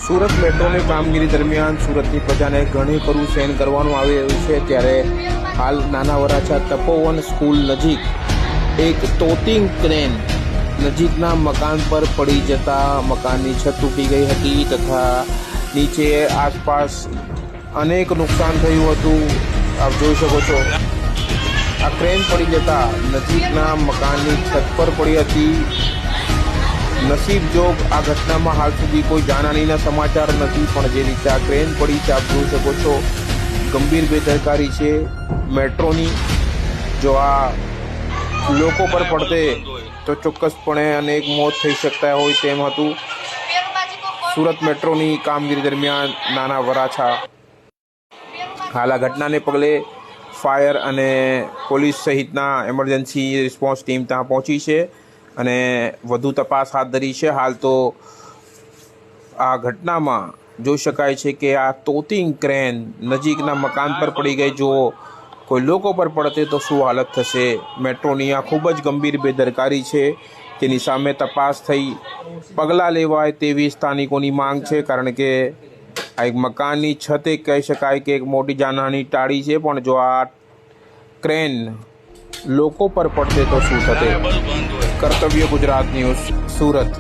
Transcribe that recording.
સુરત મેટ્રોની કામગીરી દરમિયાન સુરતની પ્રજાને ઘણી ખરું સહન કરવાનું આવી રહ્યું છે, ત્યારે હાલ નાના વરાછા તપોવન સ્કૂલ નજીક એક તોતિંગ ક્રેન નજીકના મકાન પર પડી જતા મકાનની છત તૂટી ગઈ હતી તથા નીચે આસપાસ અનેક નુકસાન થયું હતું। આપ જોઈ શકો છો, આ ક્રેન પડી જતા નજીકના મકાનની છત પર પડી હતી। નસીબ જોગ આ ઘટનામાં હાલ સુધી કોઈ જાનહાનિના સમાચાર નથી, પણ જે રીતે આ ક્રેન પડી છે આપ જોઈ શકો છો, ગંભીર બેદરકારી છે મેટ્રોની। જો આ લોકો પર પડતે તો ચોક્કસપણે અનેક મોત થઈ શકતા હોય તેમ હતું। સુરત મેટ્રોની કામગીરી દરમિયાન નાના વરાછા હાલ આ ઘટનાને પગલે ફાયર અને પોલીસ સહિતના એમરજન્સી રિસ્પોન્સ ટીમ ત્યાં પહોંચી છે અને વધુ તપાસ હાથ ધરી છે। હાલ તો આ ઘટનામાં જોઈ શકાય છે કે આ તોતિંગ ક્રેન નજીકના મકાન પર પડી ગઈ। જો કોઈ લોકો પર પડતે તો શું હાલત થશે। મેટ્રોની આ ખૂબ જ ગંભીર બેદરકારી છે, તેની સામે તપાસ થઈ પગલાં લેવાય તેવી સ્થાનિકોની માંગ છે, કારણ કે આ એક મકાનની છતે કહી શકાય કે એક મોટી જાનહાની ટાળી છે, પણ જો આ ક્રેન લોકો પર પડતે તો શું થશે। કર્તવ્ય ગુજરાત ન્યૂઝ, સુરત।